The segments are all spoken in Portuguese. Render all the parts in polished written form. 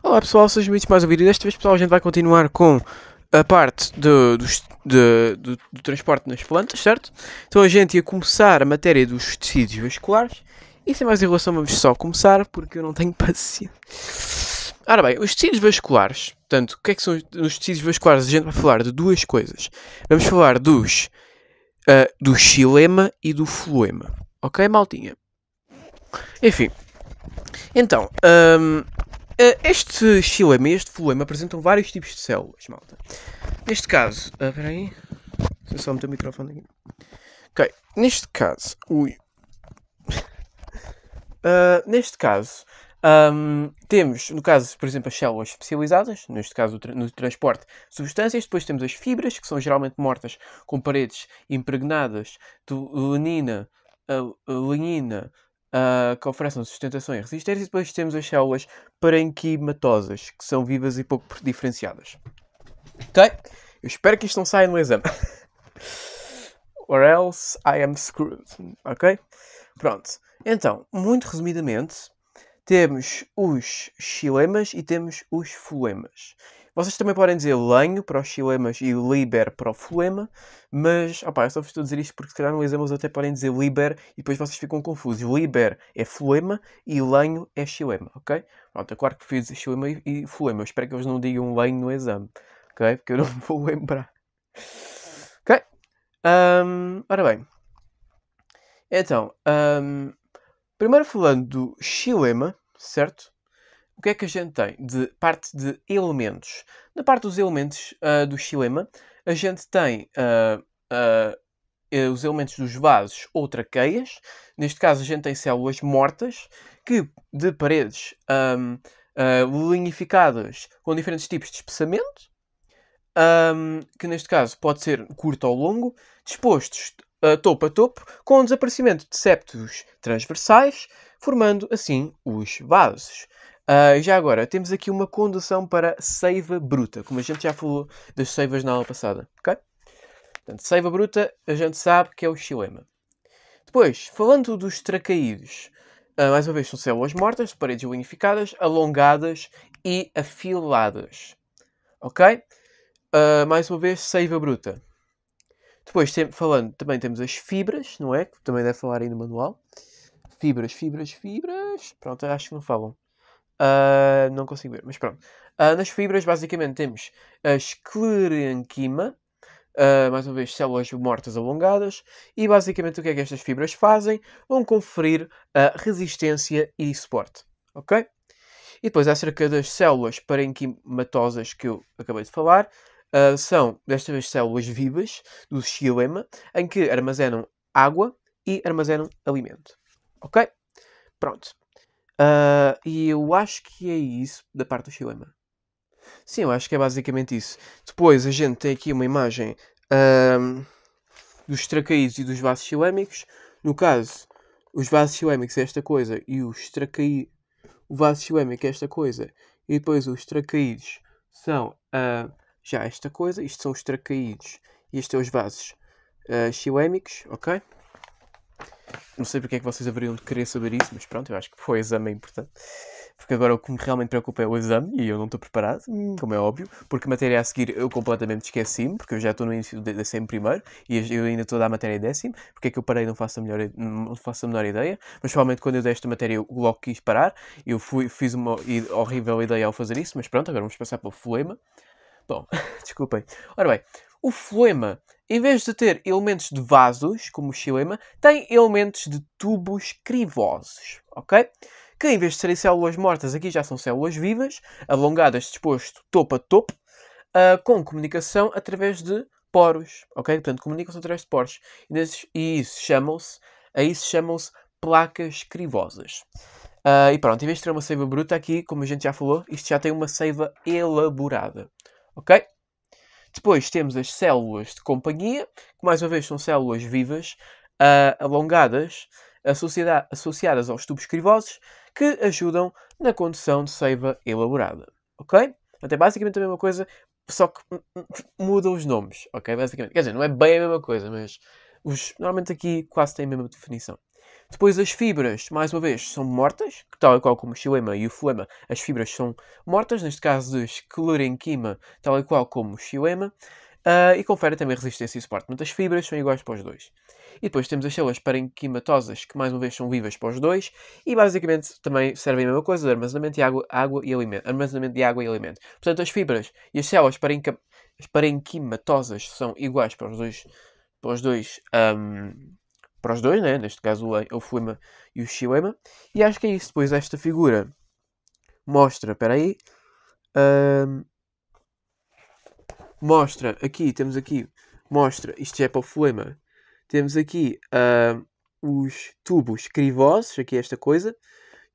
Olá pessoal, sejam bem-vindos a mais um vídeo. Desta vez, pessoal, a gente vai continuar com a parte do transporte nas plantas, certo? Então a gente ia começar a matéria dos tecidos vasculares. E sem mais enrolação, vamos só começar, porque eu não tenho paciência. Ora bem, os tecidos vasculares, portanto, o que é que são os tecidos vasculares? A gente vai falar de duas coisas. Vamos falar do xilema e do floema. Ok, maltinha? Enfim, então, este xilema e este floema apresentam vários tipos de células, malta. Neste caso, espera aí, deixa eu só meter o microfone aqui. Ok, neste caso, neste caso, temos, no caso, por exemplo, as células especializadas, neste caso no transporte de substâncias. Depois temos as fibras, que são geralmente mortas com paredes impregnadas de lignina, que oferecem sustentação e resistência. E depois temos as células parenquimatosas, que são vivas e pouco diferenciadas. Ok? Eu espero que isto não saia no exame. Or else I am screwed. Ok? Pronto. Então, muito resumidamente, temos os xilemas e temos os floemas. Vocês também podem dizer lenho para os xilemas e liber para o floema, mas eu só vos estou a dizer isto porque se calhar no exame eles até podem dizer liber e depois vocês ficam confusos. Liber é floema e lenho é xilema, ok? Pronto, é claro que prefiro dizer xilema e floema. Eu espero que eles não digam lenho no exame, ok? Porque eu não vou lembrar. Ok? Ora bem. Então, primeiro falando do xilema, certo? O que é que a gente tem de parte de elementos? Na parte dos elementos do xilema, a gente tem os elementos dos vasos ou traqueias. Neste caso, a gente tem células mortas que de paredes lignificadas com diferentes tipos de espessamento, que neste caso pode ser curto ou longo, dispostos topo a topo, com o desaparecimento de septos transversais, formando assim os vasos. Já agora, temos aqui uma condução para seiva bruta, como a gente já falou das seivas na aula passada, ok? Portanto, seiva bruta, a gente sabe que é o xilema. Depois, falando dos tracaídos, mais uma vez são células mortas, paredes unificadas, alongadas e afiladas, ok? Mais uma vez, seiva bruta. Depois, falando, também temos as fibras, não é? Que também deve falar aí no manual. Fibras. Pronto, acho que não falam. Não consigo ver, mas pronto. Nas fibras, basicamente, temos a esclerenquima, mais uma vez, células mortas alongadas. E, basicamente, o que é que estas fibras fazem? Vão conferir resistência e suporte. Ok? E depois, acerca das células parenquimatosas que eu acabei de falar, são, desta vez, células vivas do xilema, em que armazenam água e armazenam alimento. Ok? Pronto. E eu acho que é isso da parte do xilema. Sim, eu acho que é basicamente isso. Depois a gente tem aqui uma imagem dos tracaídos e dos vasos xilémicos. No caso, os vasos xilémicos é esta coisa e os tracaídos... O vaso xilémico é esta coisa e depois os tracaídos são já esta coisa. Isto são os tracaídos e estes são os vasos xilémicos, ok? Não sei porque é que vocês haveriam de querer saber isso, mas pronto, eu acho que foi o exame importante. Porque agora o que me realmente preocupa é o exame e eu não estou preparado, como é óbvio, porque a matéria a seguir eu completamente esqueci-me, porque eu já estou no início da 100º e eu ainda estou a dar a matéria 10º. Porque é que eu parei não faço a menor ideia, mas provavelmente quando eu dei esta matéria eu logo quis parar. Eu fiz uma horrível ideia ao fazer isso, mas pronto, agora vamos passar para o floema. Bom, desculpem. Ora bem, o floema, em vez de ter elementos de vasos, como o xilema, tem elementos de tubos crivosos, ok? Que em vez de serem células mortas, aqui já são células vivas, alongadas, disposto topo a topo, com comunicação através de poros, ok? Portanto, comunicam-se através de poros. E isso chamam-se placas crivosas. E pronto, em vez de ter uma seiva bruta aqui, como a gente já falou, isto já tem uma seiva elaborada, ok? Depois temos as células de companhia, que mais uma vez são células vivas, alongadas, associadas aos tubos crivosos, que ajudam na condução de seiva elaborada. Ok? Até basicamente a mesma coisa, só que muda os nomes. Ok? Basicamente. Quer dizer, não é bem a mesma coisa, mas normalmente aqui quase tem a mesma definição. Depois as fibras, mais uma vez, são mortas, tal e qual como o xilema e o floema, as fibras são mortas, neste caso de esclerenquima, tal e qual como o xilema, e conferem também resistência e suporte. Portanto, as fibras são iguais para os dois. E depois temos as células parenquimatosas, que mais uma vez são vivas para os dois, e basicamente também servem a mesma coisa, de armazenamento de água e alimento. Armazenamento de água e alimento. Portanto, as fibras e as células parenquimatosas são iguais para os dois, para os dois, né? Neste caso o floema e o xilema. E acho que é isso. Depois esta figura mostra, espera aí, mostra aqui, temos aqui, mostra, isto já é para o floema, temos aqui os tubos crivosos, aqui esta coisa.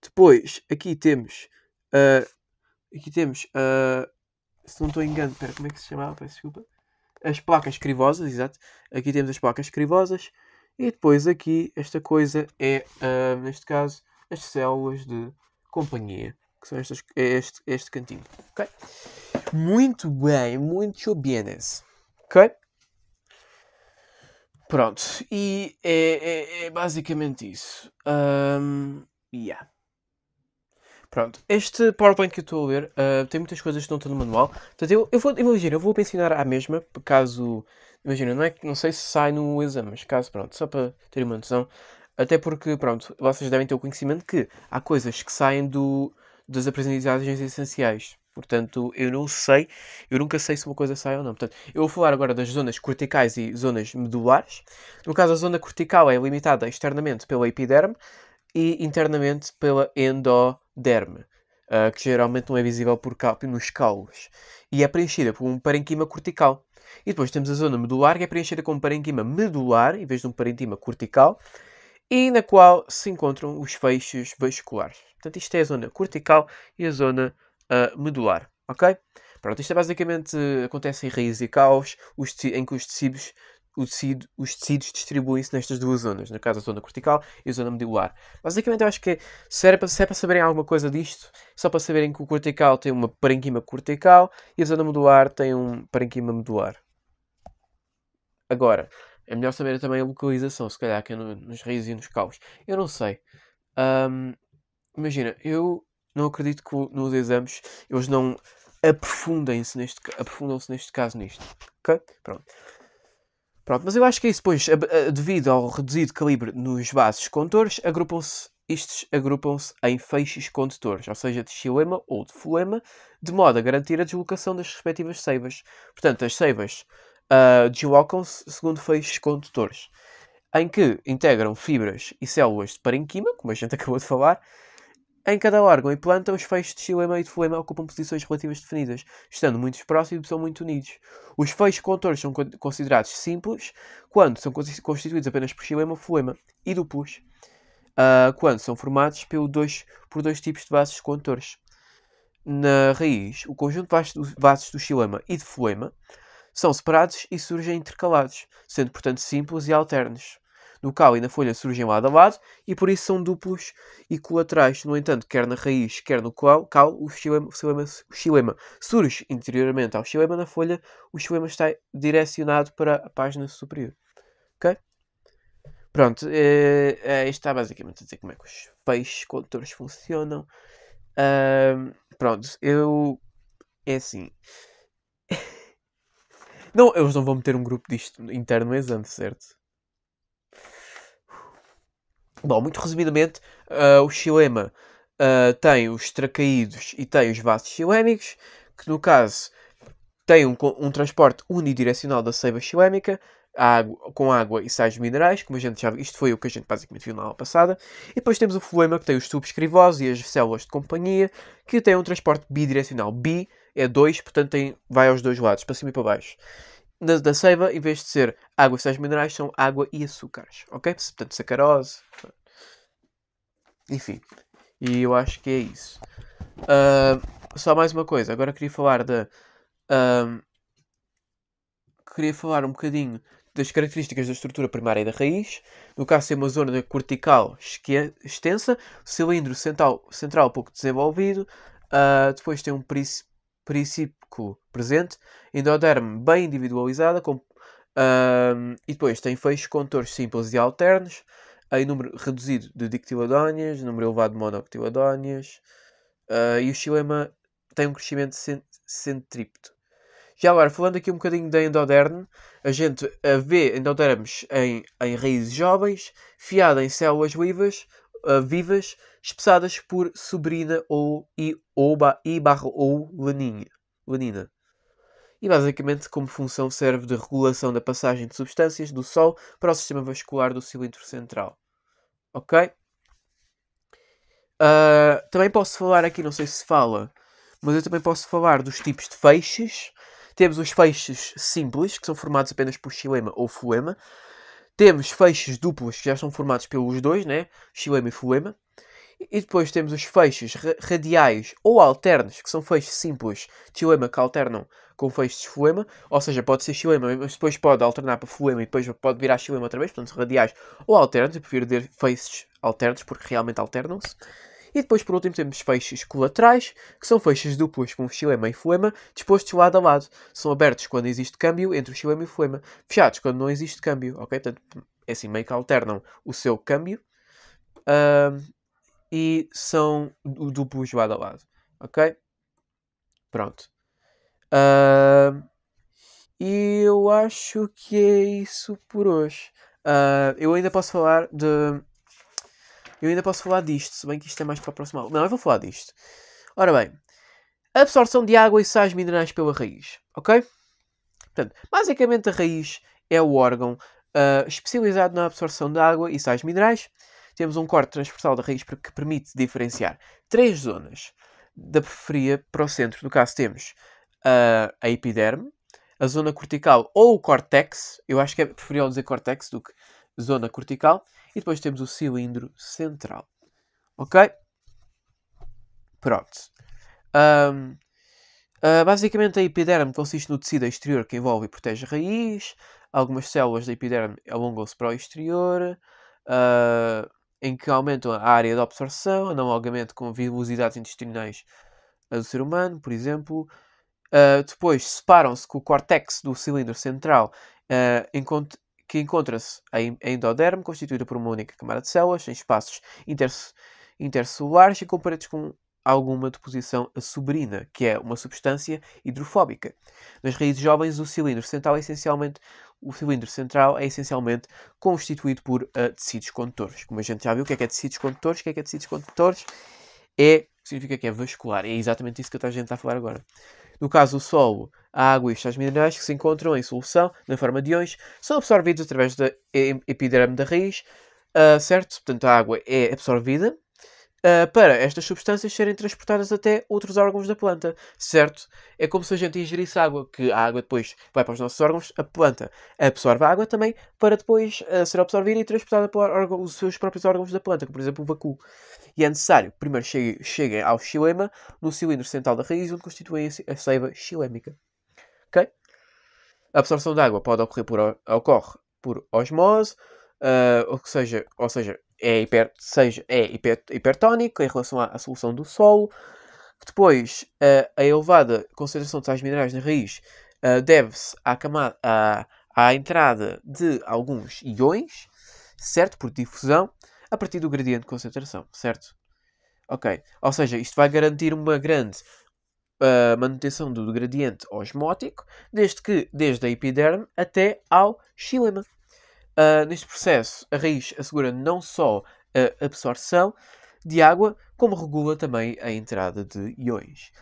Depois, aqui temos, se não estou engano, espera, como é que se chamava? Peço desculpa. As placas crivosas, exato. Aqui temos as placas crivosas. E depois aqui, esta coisa é, neste caso, as células de companhia. Que são este cantinho. Ok? Muito bem, muito bienes. Ok? Pronto. E é basicamente isso. Yeah. Pronto, este PowerPoint que eu estou a ler tem muitas coisas que não estão no manual. Portanto, eu vou mencionar à mesma, caso. Imagina, não sei se sai no exame, mas caso, pronto, só para ter uma noção. Até porque, pronto, vocês devem ter o conhecimento que há coisas que saem das aprendizagens essenciais. Portanto, eu nunca sei se uma coisa sai ou não. Portanto, eu vou falar agora das zonas corticais e zonas medulares. No caso, a zona cortical é limitada externamente pela epiderme e internamente pela endoderme, que geralmente não é visível nos caules, e é preenchida por um parenquima cortical. E depois temos a zona medular, que é preenchida com um parenquima medular, em vez de um parenquima cortical, e na qual se encontram os feixes vasculares. Portanto, isto é a zona cortical e a zona medular, ok? Pronto, isto é basicamente acontece em raízes e caules, em que os tecidos distribuem-se nestas duas zonas, no caso a zona cortical e a zona medular. Basicamente eu acho que se é para saberem alguma coisa disto, só para saberem que o cortical tem uma parenquima cortical e a zona medular tem um parenquima medular. Agora, é melhor saber também a localização, se calhar, que é nas raízes e nos caules. Eu não sei. Imagina, eu não acredito que nos exames eles não aprofundam-se neste caso nisto. Ok? Pronto. Pronto, mas eu acho que é isso, pois, devido ao reduzido calibre nos vasos condutores, estes agrupam-se em feixes condutores, ou seja, de xilema ou de floema, de modo a garantir a deslocação das respectivas seivas. Portanto, as seivas deslocam-se segundo feixes condutores, em que integram fibras e células de parenquima, como a gente acabou de falar. Em cada órgão e planta, os feixes de xilema e de floema ocupam posições relativas definidas, estando muito próximos e são muito unidos. Os feixes condutores são considerados simples quando são constituídos apenas por xilema ou floema, e duplos quando são formados por dois tipos de vasos condutores. Na raiz, o conjunto de vasos do xilema e de floema são separados e surgem intercalados, sendo portanto simples e alternos. No cal e na folha surgem lado a lado e por isso são duplos e colaterais. No entanto, quer na raiz, quer no cal, o xilema surge interiormente ao xilema. Na folha, o xilema está direcionado para a página superior. Ok? Pronto, isto está basicamente a dizer como é que os feixes condutores funcionam. Pronto, é assim. Não, eles não vão meter um grupo disto interno no exame, certo? Bom, muito resumidamente, o xilema tem os tracaídos e tem os vasos xilémicos, que no caso tem um transporte unidirecional da seiva xilémica, com água e sais minerais, como a gente já viu. Isto foi o que a gente basicamente viu na aula passada. E depois temos o floema, que tem os tubos crivosos e as células de companhia, que tem um transporte bidirecional. Bi é 2, portanto vai aos dois lados, para cima e para baixo. Da seiva, em vez de ser água e sais minerais, são água e açúcares, ok? Portanto, sacarose, enfim. E eu acho que é isso. Só mais uma coisa, agora queria falar queria falar um bocadinho das características da estrutura primária e da raiz. No caso, tem uma zona cortical extensa, cilindro central pouco desenvolvido, depois tem um perisípculo presente, endoderme bem individualizada, e depois tem feixes condutores simples e alternos, em número reduzido de dicotiledóneas, número elevado de monocotiledóneas, e o xilema tem um crescimento centrípeto. Já agora, falando aqui um bocadinho da endoderme, a gente vê endodermes em raízes jovens, fiada em células vivas, espessadas por suberina ou lanina. E basicamente, como função, serve de regulação da passagem de substâncias do Sol para o sistema vascular do cilindro central. Ok? Também posso falar aqui, não sei se fala, mas eu também posso falar dos tipos de feixes. Temos os feixes simples, que são formados apenas por xilema ou fulema. Temos feixes duplos, que já são formados pelos dois, né? Xilema e fulema. E depois temos os feixes radiais ou alternos, que são feixes simples de xilema que alternam com feixes de fulema. Ou seja, pode ser xilema, mas depois pode alternar para fulema e depois pode virar xilema outra vez. Portanto, radiais ou alternos. Eu prefiro dizer feixes alternos, porque realmente alternam-se. E depois, por último, temos feixes colaterais, que são feixes duplos com xilema e fulema, dispostos lado a lado. São abertos quando existe câmbio entre o xilema e o fulema, fechados quando não existe câmbio, ok? Portanto, é assim, meio que alternam o seu câmbio e são duplos lado a lado, ok? Pronto. E eu acho que é isso por hoje. Eu ainda posso falar de... Eu ainda posso falar disto, se bem que isto é mais para o próximo aula. Não, eu vou falar disto. Ora bem, absorção de água e sais minerais pela raiz, ok? Portanto, basicamente a raiz é o órgão especializado na absorção de água e sais minerais. Temos um corte transversal da raiz que permite diferenciar 3 zonas da periferia para o centro. No caso temos a epiderme, a zona cortical ou o córtex. Eu acho que é preferível dizer córtex do que zona cortical. E depois temos o cilindro central. Ok? Pronto. Basicamente a epiderme consiste no tecido exterior que envolve e protege a raiz. Algumas células da epiderme alongam-se para o exterior, em que aumentam a área de absorção, analogamente com velocidades intestinais do ser humano, por exemplo. Depois separam-se com o córtex do cilindro central, que encontra-se em endoderme, constituída por uma única camada de células, em espaços intercelulares e com paredes com alguma deposição a suberina, que é uma substância hidrofóbica. Nas raízes jovens, o cilindro central é essencialmente constituído por tecidos condutores. Como a gente já viu, o que é tecidos condutores? O que é tecidos condutores? Significa que é vascular. É exatamente isso que a gente está a falar agora. No caso do solo, a água e os sais minerais que se encontram em solução, na forma de íons, são absorvidos através da epiderme da raiz, certo? Portanto, a água é absorvida para estas substâncias serem transportadas até outros órgãos da planta, certo? É como se a gente ingerisse água, que a água depois vai para os nossos órgãos, a planta absorve a água também para depois ser absorvida e transportada para os seus próprios órgãos da planta, como por exemplo o vácuo. E é necessário que primeiro cheguem ao xilema, no cilindro central da raiz, onde constituem a seiva xilémica. Ok? A absorção de água pode ocorre por osmose, ou seja, é hipertónico em relação à solução do solo. Depois, a elevada concentração de sais minerais na raiz deve-se à entrada de alguns íons, certo? Por difusão, a partir do gradiente de concentração, certo? Ok. Ou seja, isto vai garantir uma grande manutenção do gradiente osmótico, desde a epiderme até ao xilema. Neste processo, a raiz assegura não só a absorção de água, como regula também a entrada de íons,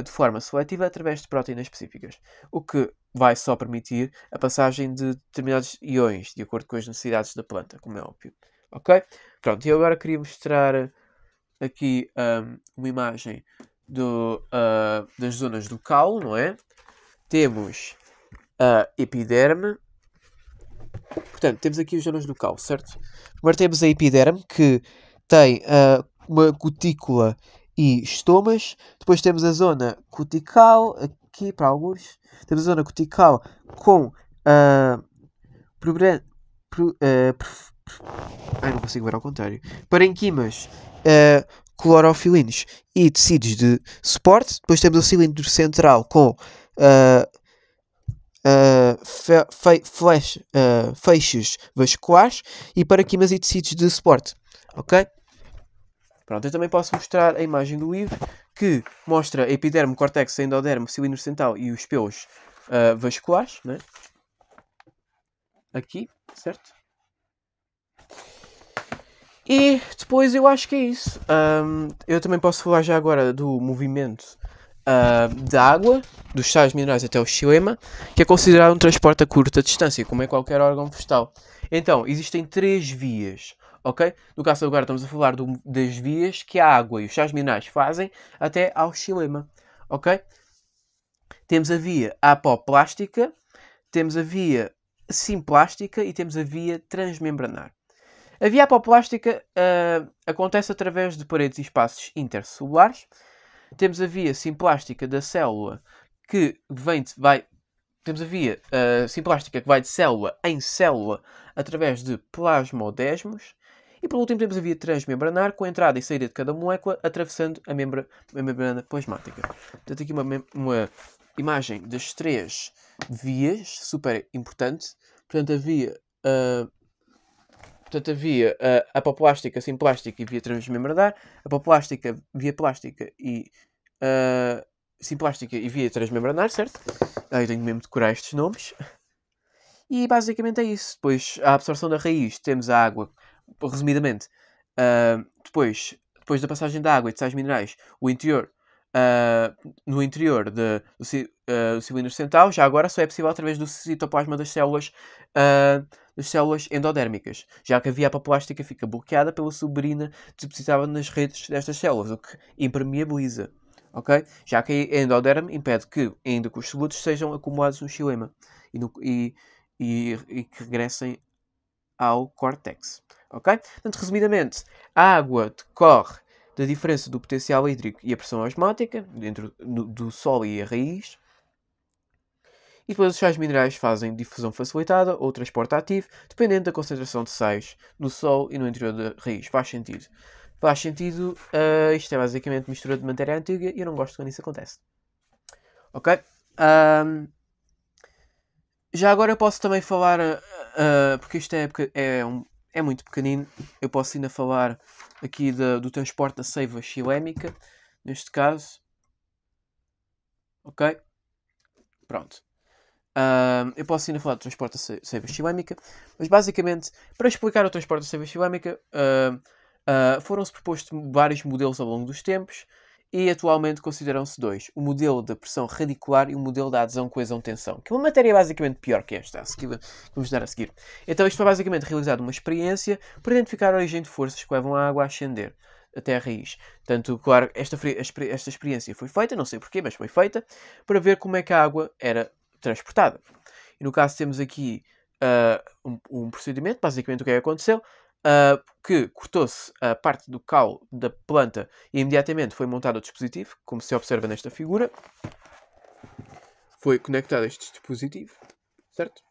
de forma seletiva através de proteínas específicas, o que vai só permitir a passagem de determinados íons, de acordo com as necessidades da planta, como é óbvio. Ok? Pronto, e eu agora queria mostrar aqui uma imagem das zonas do caule, não é? Temos a epiderme. Portanto, temos aqui as zonas do caule, certo? Agora temos a epiderme, que tem uma cutícula e estomas. Depois temos a zona cutical, aqui para alguns. Temos a zona cutical com não consigo ver ao contrário. Parenquimas clorofilinos e tecidos de suporte. Depois temos o cilindro central com feixes vasculares e parenquimas e tecidos de suporte. Ok? Pronto, eu também posso mostrar a imagem do livro que mostra epiderme, córtex, endoderme, cilindro central e os pelos vasculares, né? Aqui, certo? E depois eu acho que é isso. Eu também posso falar já agora do movimento da água, dos sais minerais até o xilema, que é considerado um transporte a curta distância, como é qualquer órgão vegetal. Então, existem 3 vias, ok? No caso agora estamos a falar das vias que a água e os sais minerais fazem até ao xilema, ok? Temos a via apoplástica, temos a via simplástica e temos a via transmembranar. A via apoplástica acontece através de paredes e espaços intercelulares. Temos a via simplástica da célula que temos a via simplástica que vai de célula em célula através de plasmodesmos. E por último temos a via transmembranar com a entrada e saída de cada molécula atravessando a membrana plasmática. Portanto, aqui uma imagem das 3 vias, super importante. Portanto, a via apoplástica, simplástica e via transmembranar. Apoplástica, via plástica e simplástica e via transmembranar, certo? Eu tenho mesmo de decorar estes nomes. E basicamente é isso. Depois, a absorção da raiz, temos a água, resumidamente. Depois da passagem da água e de sais minerais, o interior, no interior do cilindro central, já agora só é possível através do citoplasma das células endodérmicas, já que a via apoplástica fica bloqueada pela suberina depositada nas redes destas células, o que impermeabiliza. Okay? Já que a endoderme impede que, ainda que os solutos sejam acumulados no xilema e que regressem ao córtex. Ok? Portanto, resumidamente, a água decorre da diferença do potencial hídrico e a pressão osmótica dentro do solo e a raiz. E depois os sais minerais fazem difusão facilitada ou transporte ativo, dependendo da concentração de sais no solo e no interior da raiz. Faz sentido. Faz sentido. Isto é basicamente mistura de matéria antiga e eu não gosto quando isso acontece. Ok? Já agora eu posso também falar, porque isto é muito pequenino, eu posso ainda falar aqui do transporte da seiva xilémica, neste caso. Ok? Pronto. Eu posso ainda falar do transporte da seiva xilémica, mas basicamente, para explicar o transporte da seiva xilémica, foram-se propostos vários modelos ao longo dos tempos e atualmente consideram-se 2. O modelo da pressão radicular e o modelo da adesão-coesão-tensão, que é uma matéria basicamente pior que esta, que vamos dar a seguir. Então isto foi basicamente realizado uma experiência para identificar a origem de forças que levam a água a ascender até a raiz. Portanto, claro, esta experiência foi feita, não sei porquê, mas foi feita, para ver como é que a água era transportada. E no caso temos aqui um procedimento, basicamente o que é que aconteceu, que cortou-se a parte do caule da planta e imediatamente foi montado o dispositivo, como se observa nesta figura. Foi conectado a este dispositivo, certo?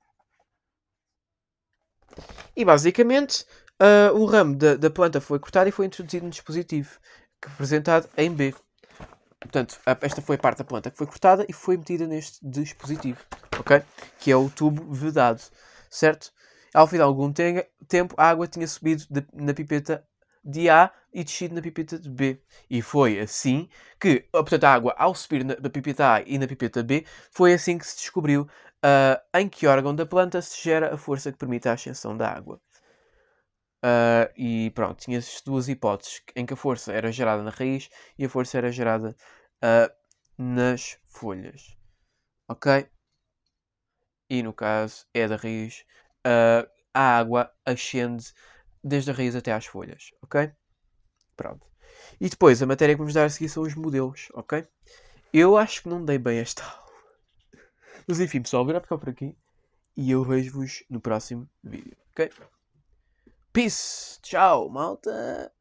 E basicamente o ramo da planta foi cortado e foi introduzido no dispositivo, representado em B. Portanto, esta foi a parte da planta que foi cortada e foi metida neste dispositivo, ok? Que é o tubo vedado, certo? Ao fim de algum tempo, a água tinha subido na pipeta de A e descido na pipeta de B. E foi assim que, portanto, a água, ao subir da pipeta A e na pipeta B, foi assim que se descobriu em que órgão da planta se gera a força que permite a ascensão da água. E pronto, tinha as 2 hipóteses, em que a força era gerada na raiz e a força era gerada nas folhas. Ok? E no caso é da raiz, a água ascende desde a raiz até às folhas. Ok? Pronto. E depois, a matéria que vamos dar a seguir são os modelos. Ok? Eu acho que não dei bem esta aula. Mas enfim, pessoal, virá ficar por aqui. E eu vejo-vos no próximo vídeo. Ok? Peace! Tchau, malta!